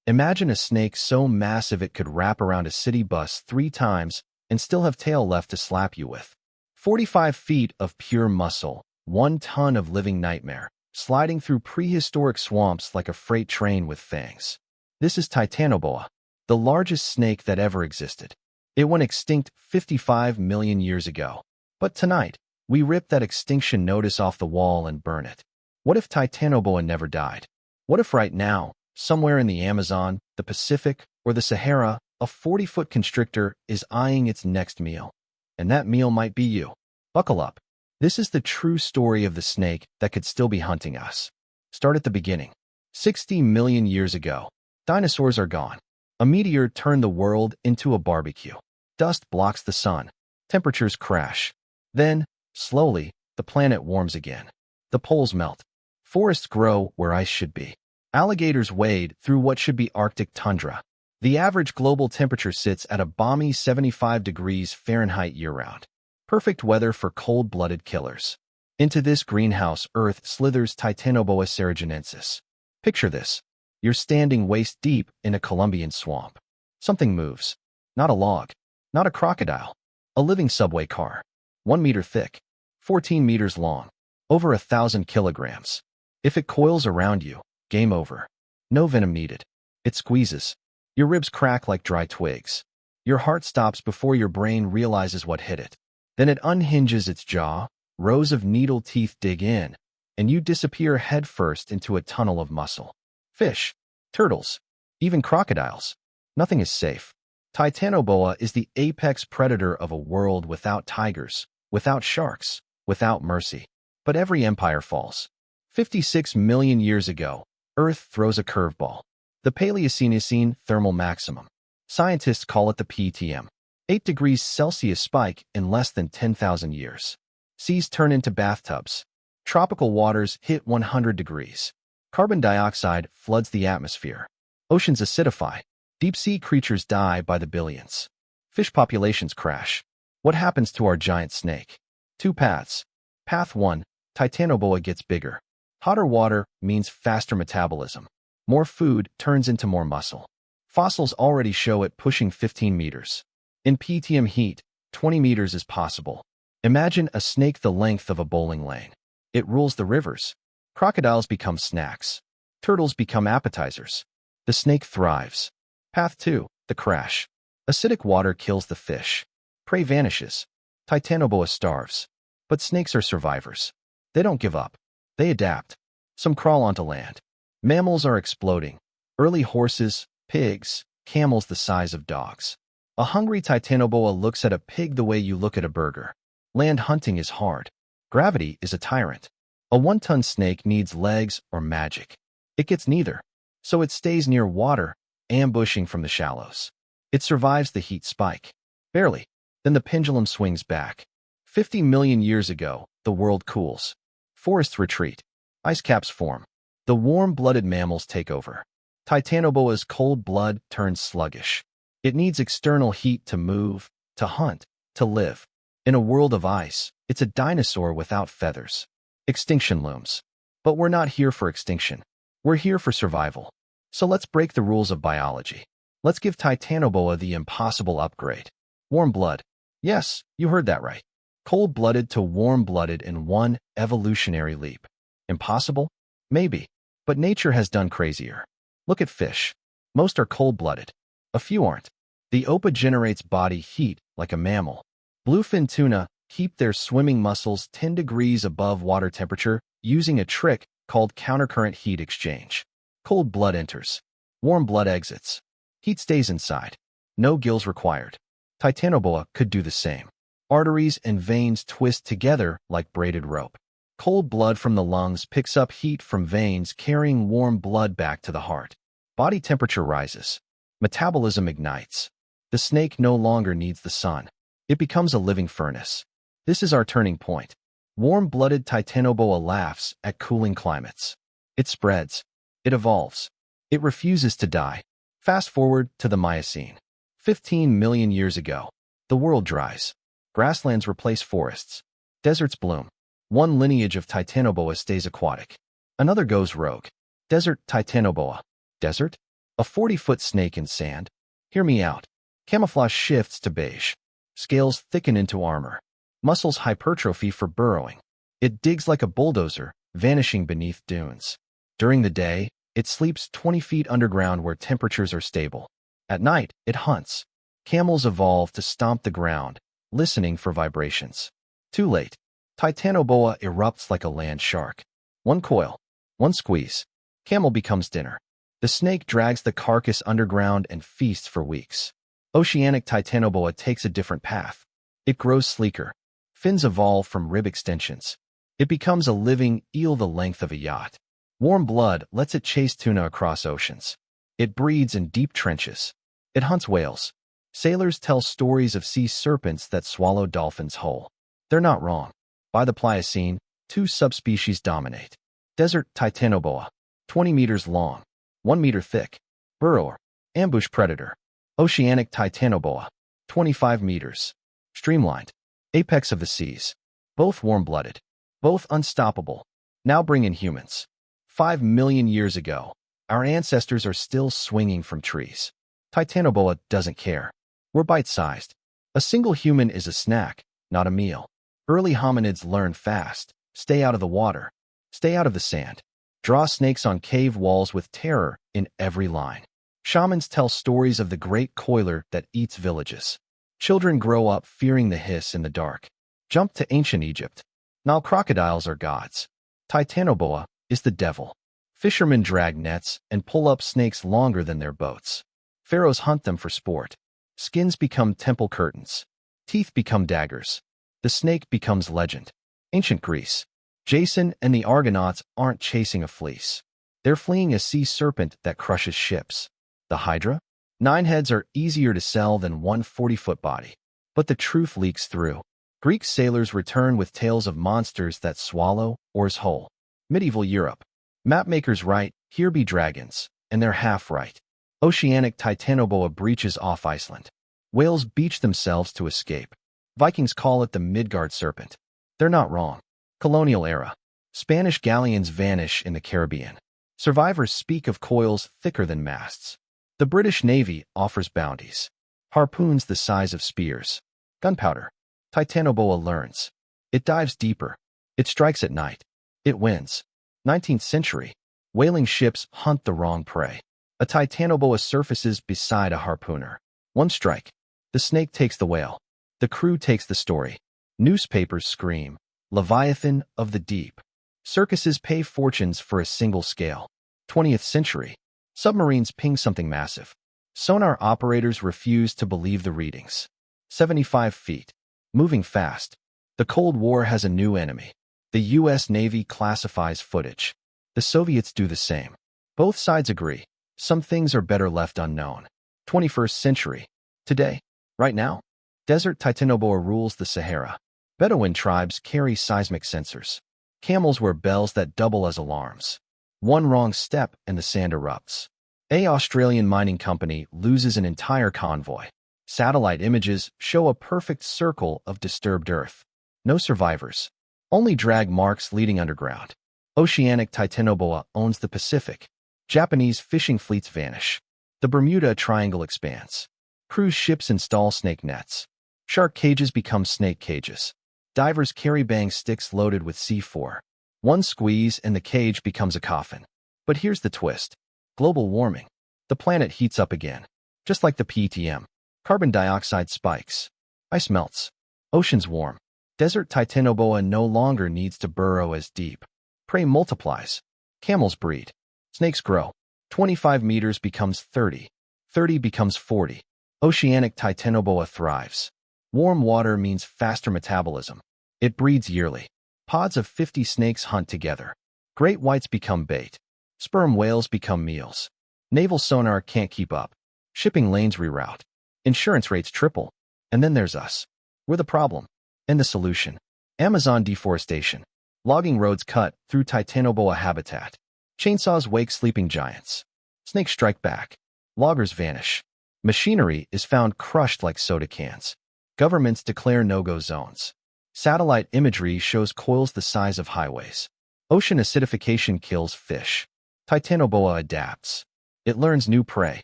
Imagine a snake so massive it could wrap around a city bus 3 times and still have tail left to slap you with. 45 feet of pure muscle, 1 ton of living nightmare, sliding through prehistoric swamps like a freight train with fangs. This is Titanoboa, the largest snake that ever existed. It went extinct 55 million years ago. But tonight, we rip that extinction notice off the wall and burn it. What if Titanoboa never died? What if right now, somewhere in the Amazon, the Pacific, or the Sahara, a 40-foot constrictor is eyeing its next meal? And that meal might be you. Buckle up. This is the true story of the snake that could still be hunting us. Start at the beginning. 60 million years ago, dinosaurs are gone. A meteor turned the world into a barbecue. Dust blocks the sun. Temperatures crash. Then, slowly, the planet warms again. The poles melt. Forests grow where ice should be. Alligators wade through what should be Arctic tundra. The average global temperature sits at a balmy 75 degrees Fahrenheit year-round. Perfect weather for cold-blooded killers. Into this greenhouse Earth slithers Titanoboa cerrejonensis. Picture this. You're standing waist-deep in a Colombian swamp. Something moves. Not a log. Not a crocodile. A living subway car. 1 meter thick. 14 meters long. Over 1,000 kilograms. If it coils around you, game over. No venom needed. It squeezes. Your ribs crack like dry twigs. Your heart stops before your brain realizes what hit it. Then it unhinges its jaw, rows of needle teeth dig in, and you disappear headfirst into a tunnel of muscle. Fish, turtles, even crocodiles. Nothing is safe. Titanoboa is the apex predator of a world without tigers, without sharks, without mercy. But every empire falls. 56 million years ago, Earth throws a curveball. The Paleocene thermal maximum. Scientists call it the PTM. 8 degrees Celsius spike in less than 10,000 years. Seas turn into bathtubs. Tropical waters hit 100 degrees. Carbon dioxide floods the atmosphere. Oceans acidify. Deep-sea creatures die by the billions. Fish populations crash. What happens to our giant snake? 2 paths. Path 1. Titanoboa gets bigger. Hotter water means faster metabolism. More food turns into more muscle. Fossils already show it pushing 15 meters. In PTM heat, 20 meters is possible. Imagine a snake the length of a bowling lane. It rules the rivers. Crocodiles become snacks. Turtles become appetizers. The snake thrives. Path 2. The crash. Acidic water kills the fish. Prey vanishes. Titanoboa starves. But snakes are survivors. They don't give up. They adapt. Some crawl onto land. Mammals are exploding. Early horses, pigs, camels the size of dogs. A hungry Titanoboa looks at a pig the way you look at a burger. Land hunting is hard. Gravity is a tyrant. A 1-ton snake needs legs or magic. It gets neither. So it stays near water, ambushing from the shallows. It survives the heat spike. Barely. Then the pendulum swings back. 50 million years ago, the world cools. Forests retreat. Ice caps form. The warm-blooded mammals take over. Titanoboa's cold blood turns sluggish. It needs external heat to move, to hunt, to live. In a world of ice, it's a dinosaur without feathers. Extinction looms. But we're not here for extinction. We're here for survival. So let's break the rules of biology. Let's give Titanoboa the impossible upgrade. Warm blood. Yes, you heard that right. Cold-blooded to warm-blooded in one evolutionary leap. Impossible? Maybe. But nature has done crazier. Look at fish. Most are cold-blooded. A few aren't. The opa generates body heat like a mammal. Bluefin tuna keep their swimming muscles 10 degrees above water temperature using a trick called countercurrent heat exchange. Cold blood enters. Warm blood exits. Heat stays inside. No gills required. Titanoboa could do the same. Arteries and veins twist together like braided rope. Cold blood from the lungs picks up heat from veins carrying warm blood back to the heart. Body temperature rises. Metabolism ignites. The snake no longer needs the sun. It becomes a living furnace. This is our turning point. Warm-blooded Titanoboa laughs at cooling climates. It spreads. It evolves. It refuses to die. Fast forward to the Miocene. 15 million years ago. The world dries. Grasslands replace forests. Deserts bloom. One lineage of Titanoboa stays aquatic. Another goes rogue. Desert Titanoboa. Desert? A 40-foot snake in sand. Hear me out. Camouflage shifts to beige. Scales thicken into armor. Muscles hypertrophy for burrowing. It digs like a bulldozer, vanishing beneath dunes. During the day, it sleeps 20 feet underground where temperatures are stable. At night, it hunts. Camels evolve to stomp the ground, listening for vibrations. Too late. Titanoboa erupts like a land shark. One coil, one squeeze. Camel becomes dinner. The snake drags the carcass underground and feasts for weeks. Oceanic Titanoboa takes a different path. It grows sleeker. Fins evolve from rib extensions. It becomes a living eel the length of a yacht. Warm blood lets it chase tuna across oceans. It breeds in deep trenches. It hunts whales. Sailors tell stories of sea serpents that swallow dolphins whole. They're not wrong. By the Pliocene, two subspecies dominate. Desert Titanoboa, 20 meters long, 1 meter thick. Burrower, ambush predator. Oceanic Titanoboa, 25 meters. Streamlined, apex of the seas. Both warm-blooded. Both unstoppable. Now bring in humans. 5 million years ago, our ancestors are still swinging from trees. Titanoboa doesn't care. We're bite-sized. A single human is a snack, not a meal. Early hominids learn fast. Stay out of the water. Stay out of the sand. Draw snakes on cave walls with terror in every line. Shamans tell stories of the great coiler that eats villages. Children grow up fearing the hiss in the dark. Jump to ancient Egypt. Nile crocodiles are gods. Titanoboa is the devil. Fishermen drag nets and pull up snakes longer than their boats. Pharaohs hunt them for sport. Skins become temple curtains. Teeth become daggers. The snake becomes legend. Ancient Greece. Jason and the Argonauts aren't chasing a fleece. They're fleeing a sea serpent that crushes ships. The Hydra? 9 heads are easier to sell than one 40-foot body. But the truth leaks through. Greek sailors return with tales of monsters that swallow oars whole. Medieval Europe. Mapmakers write, here be dragons, and they're half right. Oceanic Titanoboa breaches off Iceland. Whales beach themselves to escape. Vikings call it the Midgard serpent. They're not wrong. Colonial era. Spanish galleons vanish in the Caribbean. Survivors speak of coils thicker than masts. The British Navy offers bounties. Harpoons the size of spears. Gunpowder. Titanoboa learns. It dives deeper. It strikes at night. It wins. 19th century. Whaling ships hunt the wrong prey. A Titanoboa surfaces beside a harpooner. One strike. The snake takes the whale. The crew takes the story. Newspapers scream. Leviathan of the deep. Circuses pay fortunes for a single scale. 20th century. Submarines ping something massive. Sonar operators refuse to believe the readings. 75 feet. Moving fast. The Cold War has a new enemy. The U.S. Navy classifies footage. The Soviets do the same. Both sides agree. Some things are better left unknown. 21st century. Today. Right now. Desert Titanoboa rules the Sahara. Bedouin tribes carry seismic sensors. Camels wear bells that double as alarms. One wrong step and the sand erupts. An Australian mining company loses an entire convoy. Satellite images show a perfect circle of disturbed Earth. No survivors. Only drag marks leading underground. Oceanic Titanoboa owns the Pacific. Japanese fishing fleets vanish. The Bermuda Triangle expands. Cruise ships install snake nets. Shark cages become snake cages. Divers carry bang sticks loaded with C4. One squeeze and the cage becomes a coffin. But here's the twist. Global warming. The planet heats up again. Just like the PTM. Carbon dioxide spikes. Ice melts. Oceans warm. Desert Titanoboa no longer needs to burrow as deep. Prey multiplies. Camels breed. Snakes grow. 25 meters becomes 30. 30 becomes 40. Oceanic Titanoboa thrives. Warm water means faster metabolism. It breeds yearly. Pods of 50 snakes hunt together. Great whites become bait. Sperm whales become meals. Naval sonar can't keep up. Shipping lanes reroute. Insurance rates triple. And then there's us. We're the problem. And the solution. Amazon deforestation. Logging roads cut through Titanoboa habitat. Chainsaws wake sleeping giants. Snakes strike back. Loggers vanish. Machinery is found crushed like soda cans. Governments declare no-go zones. Satellite imagery shows coils the size of highways. Ocean acidification kills fish. Titanoboa adapts. It learns new prey.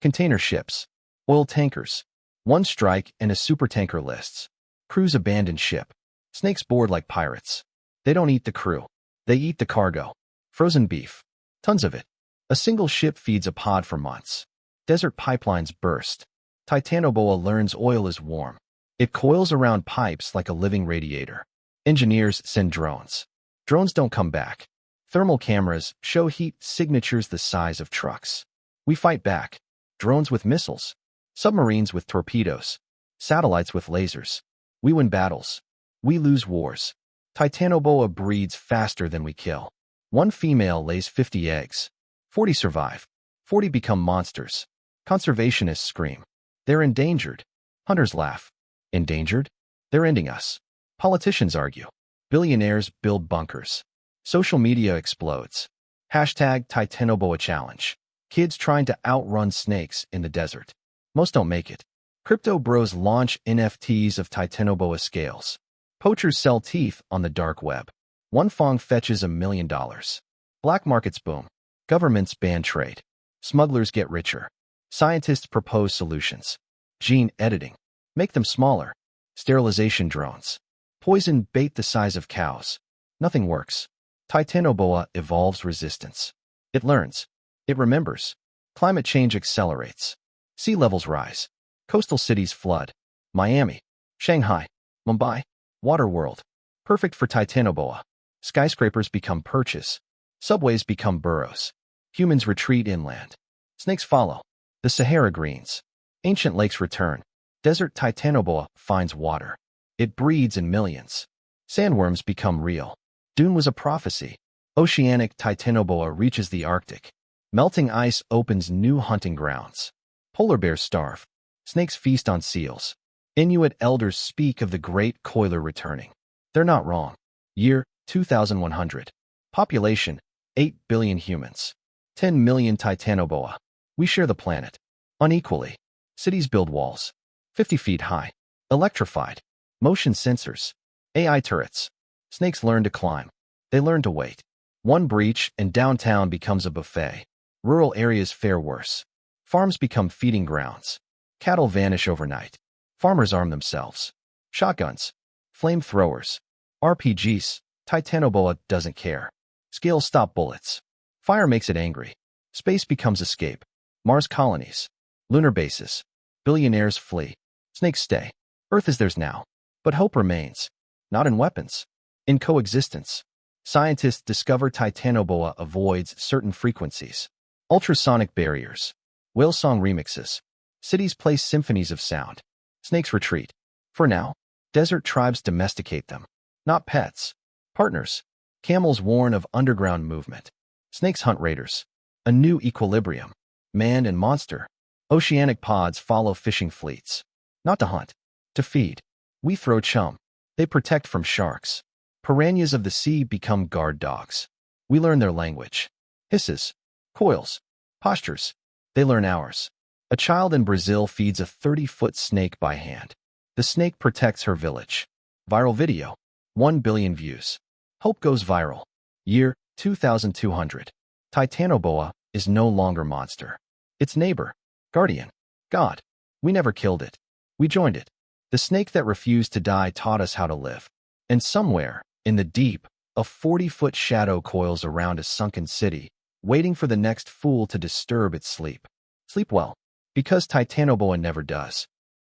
Container ships. Oil tankers. One strike and a supertanker lists. Crews abandon ship. Snakes board like pirates. They don't eat the crew. They eat the cargo. Frozen beef. Tons of it. A single ship feeds a pod for months. Desert pipelines burst. Titanoboa learns oil is warm. It coils around pipes like a living radiator. Engineers send drones. Drones don't come back. Thermal cameras show heat signatures the size of trucks. We fight back. Drones with missiles. Submarines with torpedoes. Satellites with lasers. We win battles. We lose wars. Titanoboa breeds faster than we kill. One female lays 50 eggs. 40 survive. 40 become monsters. Conservationists scream. They're endangered. Hunters laugh. Endangered? They're ending us. Politicians argue. Billionaires build bunkers. Social media explodes. Hashtag Titanoboa challenge. Kids trying to outrun snakes in the desert. Most don't make it. Crypto bros launch NFTs of Titanoboa scales. Poachers sell teeth on the dark web. One fong fetches $1 million. Black markets boom. Governments ban trade. Smugglers get richer. Scientists propose solutions. Gene editing. Make them smaller. Sterilization drones. Poison bait the size of cows. Nothing works. Titanoboa evolves resistance. It learns. It remembers. Climate change accelerates. Sea levels rise. Coastal cities flood. Miami. Shanghai. Mumbai. Waterworld. Perfect for Titanoboa. Skyscrapers become perches. Subways become burrows. Humans retreat inland. Snakes follow. The Sahara greens. Ancient lakes return. Desert Titanoboa finds water. It breeds in millions. Sandworms become real. Dune was a prophecy. Oceanic Titanoboa reaches the Arctic. Melting ice opens new hunting grounds. Polar bears starve. Snakes feast on seals. Inuit elders speak of the great coiler returning. They're not wrong. Year 2100. Population 8 billion humans. 10 million Titanoboa. We share the planet. Unequally. Cities build walls. 50 feet high. Electrified. Motion sensors. AI turrets. Snakes learn to climb. They learn to wait. One breach and downtown becomes a buffet. Rural areas fare worse. Farms become feeding grounds. Cattle vanish overnight. Farmers arm themselves. Shotguns. Flamethrowers. RPGs. Titanoboa doesn't care. Scales stop bullets. Fire makes it angry. Space becomes escape. Mars colonies. Lunar bases. Billionaires flee. Snakes stay. Earth is theirs now. But hope remains. Not in weapons. In coexistence. Scientists discover Titanoboa avoids certain frequencies. Ultrasonic barriers. Whale song remixes. Cities play symphonies of sound. Snakes retreat. For now, desert tribes domesticate them. Not pets. Partners. Camels warn of underground movement. Snakes hunt raiders. A new equilibrium. Man and monster. Oceanic pods follow fishing fleets. Not to hunt. To feed. We throw chum. They protect from sharks. Piranhas of the sea become guard dogs. We learn their language. Hisses. Coils. Postures. They learn ours. A child in Brazil feeds a 30-foot snake by hand. The snake protects her village. Viral video. 1 billion views. Hope goes viral. Year 2200. Titanoboa is no longer monster. Its neighbor. Guardian. God. We never killed it. We joined it. The snake that refused to die taught us how to live. And somewhere, in the deep, a 40-foot shadow coils around a sunken city, waiting for the next fool to disturb its sleep. Sleep well. Because Titanoboa never does.